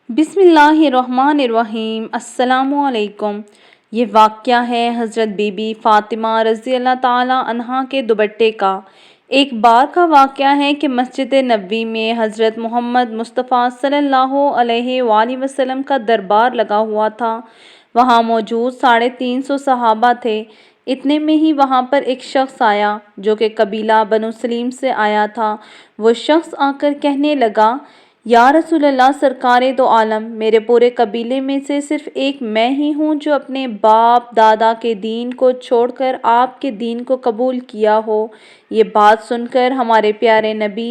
بسم اللہ الرحمن الرحیم۔ السلام علیکم۔ یہ واقعہ ہے حضرت بی بی فاطمہ رضی اللہ تعالیٰ عنہا کے دوپٹے کا۔ ایک بار کا واقعہ ہے کہ مسجد نبوی میں حضرت محمد مصطفیٰ صلی اللہ علیہ وآلہ وسلم کا دربار لگا ہوا تھا۔ وہاں موجود 350 صحابہ تھے۔ اتنے میں ہی وہاں پر ایک شخص آیا جو کہ قبیلہ بنو سلیم سے آیا تھا۔ وہ شخص آ کر کہنے لگا، یا رسول اللہ سرکار دو عالم، میرے پورے قبیلے میں سے صرف ایک میں ہی ہوں جو اپنے باپ دادا کے دین کو چھوڑ کر آپ کے دین کو قبول کیا ہو۔ یہ بات سن کر ہمارے پیارے نبی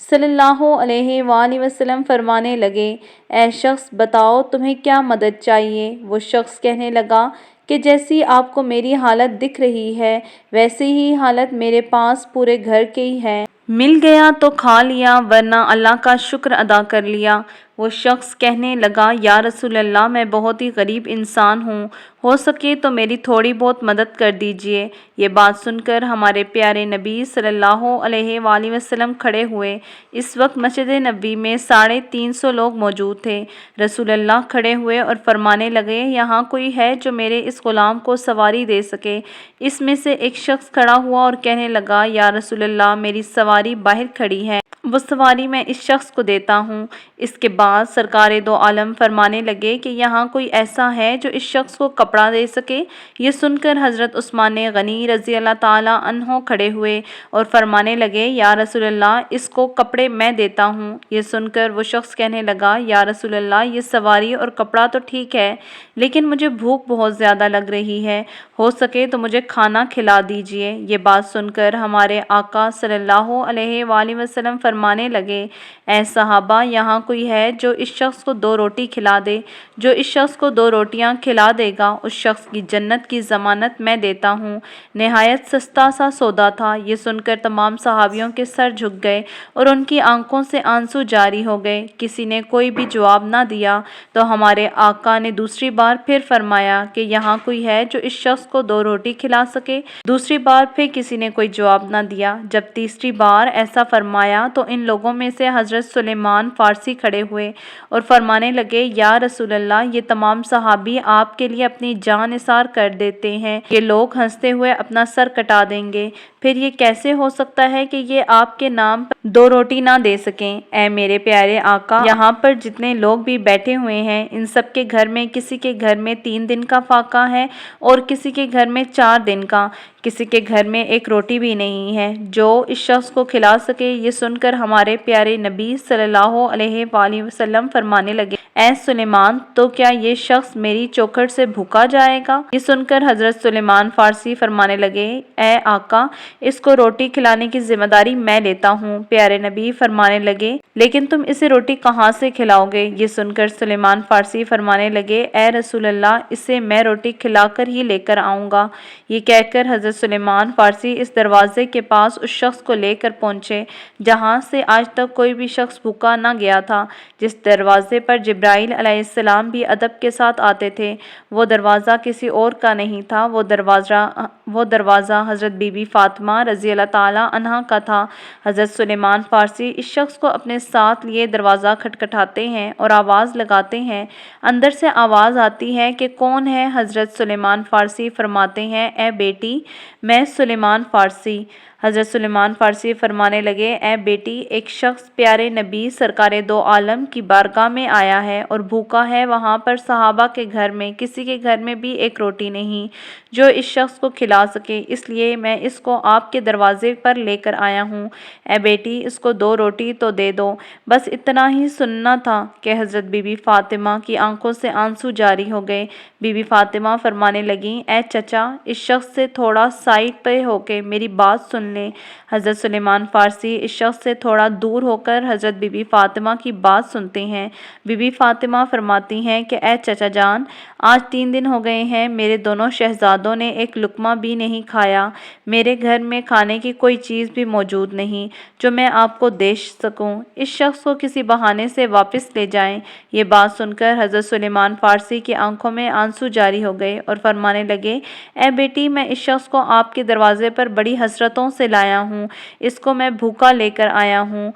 صلی اللہ علیہ وآلہ وسلم فرمانے لگے، اے شخص بتاؤ تمہیں کیا مدد چاہیے؟ وہ شخص کہنے لگا کہ جیسی آپ کو میری حالت دکھ رہی ہے ویسی ہی حالت میرے پاس پورے گھر کی ہے۔ مل گیا تو کھا لیا ورنہ اللہ کا شکر ادا کر لیا۔ وہ شخص کہنے لگا، یا رسول اللہ میں بہت ہی غریب انسان ہوں، ہو سکے تو میری تھوڑی بہت مدد کر دیجئے۔ یہ بات سن کر ہمارے پیارے نبی صلی اللہ علیہ وآلہ وسلم کھڑے ہوئے۔ اس وقت مسجد نبوی میں 350 لوگ موجود تھے۔ رسول اللہ کھڑے ہوئے اور فرمانے لگے، یہاں کوئی ہے جو میرے اس غلام کو سواری دے سکے؟ اس میں سے ایک شخص کھڑا ہوا اور کہنے لگا، یا رسول اللہ میری سواری باہر کھڑی ہے، وہ سواری میں اس شخص کو دیتا ہوں۔ اس کے بعد سرکار دو عالم فرمانے لگے کہ یہاں کوئی ایسا ہے جو اس شخص کو کپڑا دے سکے؟ یہ سن کر حضرت عثمان غنی رضی اللہ تعالیٰ عنہ کھڑے ہوئے اور فرمانے لگے، یا رسول اللہ اس کو کپڑے میں دیتا ہوں۔ یہ سن کر وہ شخص کہنے لگا، یا رسول اللہ یہ سواری اور کپڑا تو ٹھیک ہے لیکن مجھے بھوک بہت زیادہ لگ رہی ہے، ہو سکے تو مجھے کھانا کھلا دیجئے۔ یہ بات سن کر ہمارے آقا صلی اللہ علیہ وآلہ وسلم فرمانے لگے، اے صحابہ یہاں کوئی ہے جو اس شخص کو 2 روٹی کھلا دے؟ جو اس شخص کو 2 روٹیاں کھلا دے گا اس شخص کی جنت کی ضمانت میں دیتا ہوں۔ نہایت سستا سا سودا تھا۔ یہ سن کر تمام صحابیوں کے سر جھک گئے اور ان کی آنکھوں سے آنسو جاری ہو گئے۔ کسی نے کوئی بھی جواب نہ دیا تو ہمارے آقا نے دوسری بار پھر فرمایا کہ یہاں کوئی ہے جو اس شخص کو 2 روٹی کھلا سکے؟ دوسری بار پھر کسی نے کوئی جواب نہ دیا۔ جب تیسری بار ایسا فرمایا تو ان لوگوں میں سے حضرت سلیمان فارسی کھڑے ہوئے اور فرمانے لگے، یا رسول اللہ یہ تمام صحابی آپ کے لیے اپنی جان نثار کر دیتے ہیں، یہ لوگ ہنستے ہوئے اپنا سر کٹا دیں گے، پھر یہ کیسے ہو سکتا ہے کہ یہ آپ کے نام پر 2 روٹی نہ دے سکیں؟ اے میرے پیارے آقا، یہاں پر جتنے لوگ بھی بیٹھے ہوئے ہیں ان سب کے گھر میں کسی کے گھر میں 3 دن کا فاقہ ہے اور کسی کے گھر میں 4 دن کا، کسی کے گھر میں 1 روٹی بھی نہیں ہے جو اس شخص کو کھلا سکے۔ یہ سن کر ہمارے پیارے نبی صلی اللہ علیہ وآلہ وسلم فرمانے لگے، اے سلیمان تو کیا یہ شخص میری چوکھٹ سے بھوکا جائے گا؟ یہ سن کر حضرت سلیمان فارسی فرمانے لگے، اے آقا اس کو روٹی کھلانے کی ذمہ داری میں لیتا ہوں۔ پیارے نبی فرمانے لگے، لیکن تم اسے روٹی کہاں سے کھلاؤ گے؟ یہ سن کر سلیمان فارسی فرمانے لگے، اے رسول اللہ اسے میں روٹی کھلا کر ہی لے کر آؤں گا۔ یہ کہہ کر حضرت سلیمان فارسی اس دروازے کے پاس اس شخص کو لے کر پہنچے جہاں سے آج تک کوئی بھی شخص بھوکا نہ گیا تھا، جس دروازے پر جبرائیل علیہ السلام بھی ادب کے ساتھ آتے تھے۔ وہ دروازہ کسی اور کا نہیں تھا، وہ دروازہ حضرت بی بی فاطمہ رضی اللہ تعالیٰ عنہا کا تھا۔ حضرت سلیمان فارسی اس شخص کو اپنے ساتھ لیے دروازہ کھٹکھٹاتے ہیں اور آواز لگاتے ہیں۔ اندر سے آواز آتی ہے کہ کون ہے؟ حضرت سلیمان فارسی فرماتے ہیں، اے بیٹی میں سلیمان فارسی۔ حضرت سلیمان فارسی فرمانے لگے، اے بیٹی ایک شخص پیارے نبی سرکار دو عالم کی بارگاہ میں آیا ہے اور بھوکا ہے، وہاں پر صحابہ کے گھر میں کسی کے گھر میں بھی 1 روٹی نہیں جو اس شخص کو کھلا سکے، اس لیے میں اس کو آپ کے دروازے پر لے کر آیا ہوں۔ اے بیٹی اس کو 2 روٹی تو دے دو۔ بس اتنا ہی سننا تھا کہ حضرت بی بی فاطمہ کی آنکھوں سے آنسو جاری ہو گئے۔ بی بی فاطمہ فرمانے لگیں، اے چچا اس شخص سے تھوڑا سائڈ پہ ہو کے میری بات سن لیں۔ حضرت سلیمان فارسی اس شخص سے تھوڑا دور ہو کر حضرت بی بی فاطمہ کی بات سنتے ہیں۔ بی بی فاطمہ فرماتی ہیں کہ اے چچا جان، آج 3 دن ہو گئے ہیں میرے دونوں شہزادوں نے 1 لقمہ بھی نہیں کھایا، میرے گھر میں کھانے کی کوئی چیز بھی موجود نہیں جو میں آپ کو دے سکوں، اس شخص کو کسی بہانے سے واپس لے جائیں۔ یہ بات سن کر حضرت سلیمان فارسی کی آنکھوں میں آنسو جاری ہو گئے اور فرمانے لگے، اے بیٹی میں اس شخص کو آپ کے دروازے پر بڑی حسرتوں سے لایا ہوں، اس کو میں بھوکا لے کر آیا ہوں،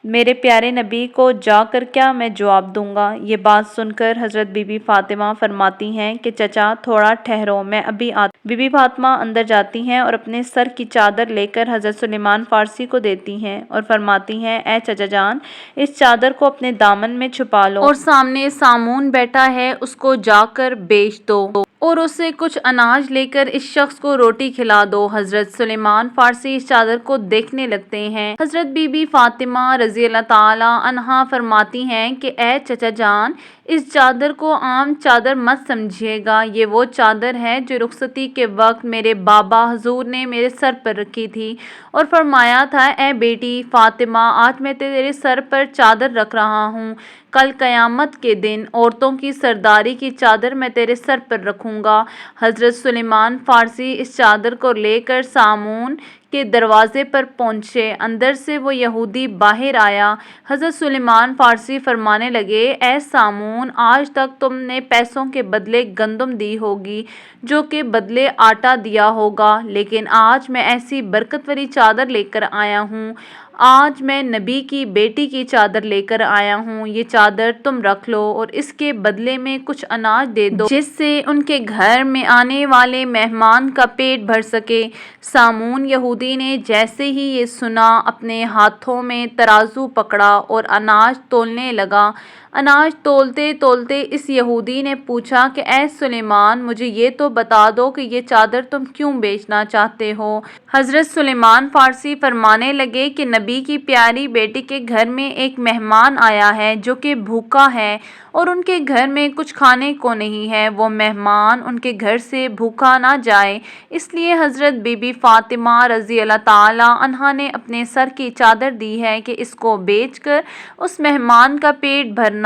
میرے پیارے نبی کو جا کر کیا میں جواب دوں گا؟ یہ بات سن کر حضرت بی بی فاطمہ فرماتی ہیں کہ چچا تھوڑا ٹھہرو، میں ابھی آتی۔ بی بی فاطمہ اندر جاتی ہیں اور اپنے سر کی چادر لے کر حضرت سلیمان فارسی کو دیتی ہیں اور فرماتی ہیں اے چچا جان، اس چادر کو اپنے دامن میں چھپا لو اور سامنے سامون بیٹھا ہے اس کو جا کر بیچ دو اور اسے کچھ اناج لے کر اس شخص کو روٹی کھلا دو۔ حضرت سلیمان فارسی اس چادر کو دیکھنے لگتے ہیں۔ حضرت بی بی فاطمہ رضی اللہ تعالی عنہا فرماتی ہیں کہ اے چچا جان، اس چادر کو عام چادر مت سمجھیے گا، یہ وہ چادر ہے جو رخصتی کے وقت میرے بابا حضور نے میرے سر پر رکھی تھی اور فرمایا تھا اے بیٹی فاطمہ، آج میں تیرے سر پر چادر رکھ رہا ہوں، کل قیامت کے دن عورتوں کی سرداری کی چادر میں تیرے سر پر رکھوں گا۔ حضرت سلیمان فارسی اس چادر کو لے کر سامون کے دروازے پر پہنچے، اندر سے وہ یہودی باہر آیا۔ حضرت سلیمان فارسی فرمانے لگے اے سامون، آج تک تم نے پیسوں کے بدلے گندم دی ہوگی، جو کہ بدلے آٹا دیا ہوگا، لیکن آج میں ایسی برکت والی چادر لے کر آیا ہوں، آج میں نبی کی بیٹی کی چادر لے کر آیا ہوں، یہ چادر تم رکھ لو اور اس کے بدلے میں کچھ اناج دے دو جس سے ان کے گھر میں آنے والے مہمان کا پیٹ بھر سکے۔ سامون یہودی نے جیسے ہی یہ سنا اپنے ہاتھوں میں ترازو پکڑا اور اناج تولنے لگا۔ اناج تولتے تولتے اس یہودی نے پوچھا کہ اے سلیمان، مجھے یہ تو بتا دو کہ یہ چادر تم کیوں بیچنا چاہتے ہو؟ حضرت سلیمان فارسی فرمانے لگے کہ نبی کی پیاری بیٹی کے گھر میں ایک مہمان آیا ہے جو کہ بھوکا ہے اور ان کے گھر میں کچھ کھانے کو نہیں ہے، وہ مہمان ان کے گھر سے بھوکا نہ جائے، اس لیے حضرت بی بی فاطمہ رضی اللہ تعالی عنہا نے اپنے سر کی چادر دی ہے کہ اس کو بیچ کر اس مہمان کا پیٹ بھرنا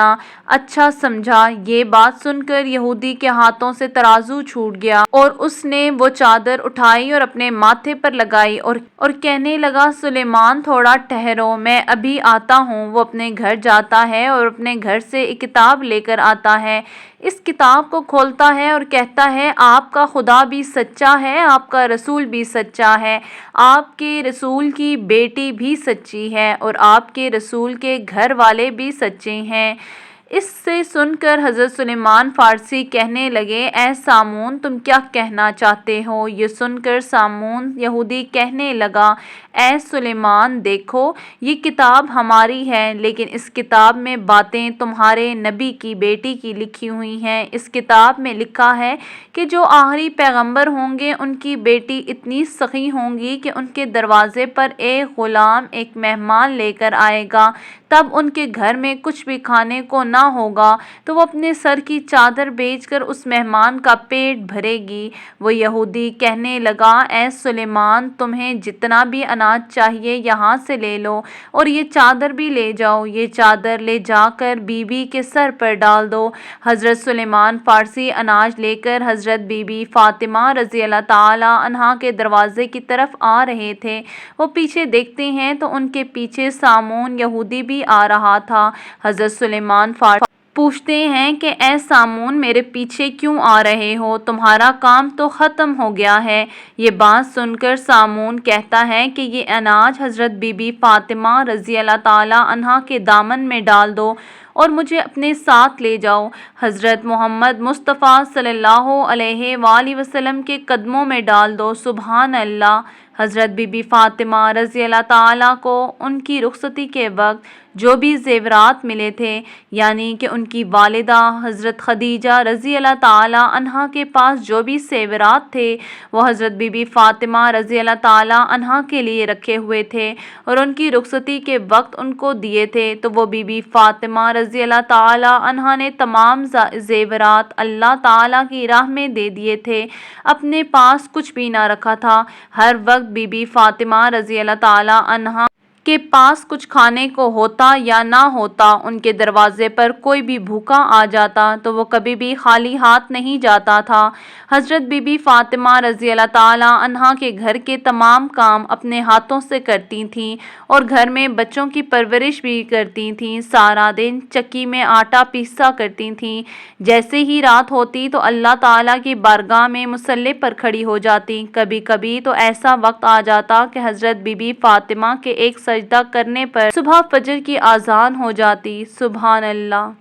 اچھا سمجھا۔ یہ بات سن کر یہودی کے ہاتھوں سے ترازو چھوٹ گیا اور اس نے وہ چادر اٹھائی اور اپنے ماتھے پر لگائی اور کہنے لگا سلیمان تھوڑا ٹھہرو، میں ابھی آتا ہوں۔ وہ اپنے گھر جاتا ہے اور اپنے گھر سے ایک کتاب لے کر آتا ہے، اس کتاب کو کھولتا ہے اور کہتا ہے آپ کا خدا بھی سچا ہے، آپ کا رسول بھی سچا ہے، آپ کے رسول کی بیٹی بھی سچی ہے اور آپ کے رسول کے گھر والے بھی سچے ہیں۔ اس سے سن کر حضرت سلیمان فارسی کہنے لگے اے سامون، تم کیا کہنا چاہتے ہو؟ یہ سن کر سامون یہودی کہنے لگا اے سلیمان، دیکھو یہ کتاب ہماری ہے، لیکن اس کتاب میں باتیں تمہارے نبی کی بیٹی کی لکھی ہوئی ہیں۔ اس کتاب میں لکھا ہے کہ جو آخری پیغمبر ہوں گے ان کی بیٹی اتنی سخی ہوں گی کہ ان کے دروازے پر ایک غلام ایک مہمان لے کر آئے گا، تب ان کے گھر میں کچھ بھی کھانے کو نہ ہوگا تو وہ اپنے سر کی چادر بیچ کر اس مہمان کا پیٹ بھرے گی۔ وہ یہودی کہنے لگا اے سلیمان، تمہیں جتنا بھی اناج چاہیے یہاں سے لے لو اور یہ چادر بھی لے جاؤ، یہ چادر لے جا کر بی بی کے سر پر ڈال دو۔ حضرت سلیمان فارسی اناج لے کر حضرت بی بی فاطمہ رضی اللہ تعالی عنہا کے دروازے کی طرف آ رہے تھے، وہ پیچھے دیکھتے ہیں تو ان کے پیچھے سامون یہودی بھی آ رہا تھا۔ حضرت سلیمان فارسی پوچھتے ہیں کہ اے سامون، میرے پیچھے کیوں آ رہے ہو؟ تمہارا کام تو ختم ہو گیا ہے۔ یہ بات سن کر سامون کہتا ہے کہ یہ اناج حضرت بی بی فاطمہ رضی اللہ تعالی عنہا کے دامن میں ڈال دو اور مجھے اپنے ساتھ لے جاؤ، حضرت محمد مصطفیٰ صلی اللہ علیہ وآلہ وسلم کے قدموں میں ڈال دو۔ سبحان اللہ۔ حضرت بی بی فاطمہ رضی اللہ تعالیٰ کو ان کی رخصتی کے وقت جو بھی زیورات ملے تھے، یعنی کہ ان کی والدہ حضرت خدیجہ رضی اللہ تعالیٰ عنہا کے پاس جو بھی زیورات تھے وہ حضرت بی بی فاطمہ رضی اللہ تعالیٰ عنہا کے لیے رکھے ہوئے تھے اور ان کی رخصتی کے وقت ان کو دیے تھے، تو وہ بی بی فاطمہ رضی اللہ تعالیٰ عنہا نے تمام زیورات اللہ تعالیٰ کی راہ میں دے دیے تھے، اپنے پاس کچھ بھی نہ رکھا تھا۔ ہر وقت بی بی فاطمہ رضی اللہ تعالیٰ عنہا کے پاس کچھ کھانے کو ہوتا یا نہ ہوتا، ان کے دروازے پر کوئی بھی بھوکا آ جاتا تو وہ کبھی بھی خالی ہاتھ نہیں جاتا تھا۔ حضرت بی بی فاطمہ رضی اللہ تعالیٰ عنہا کے گھر کے تمام کام اپنے ہاتھوں سے کرتی تھیں اور گھر میں بچوں کی پرورش بھی کرتی تھیں، سارا دن چکی میں آٹا پیسا کرتی تھیں، جیسے ہی رات ہوتی تو اللہ تعالیٰ کی بارگاہ میں مصلے پر کھڑی ہو جاتی۔ کبھی کبھی تو ایسا وقت آ جاتا کہ حضرت بی بی فاطمہ کے ایک سجدہ کرنے پر صبح فجر کی اذان ہو جاتی۔ سبحان اللہ۔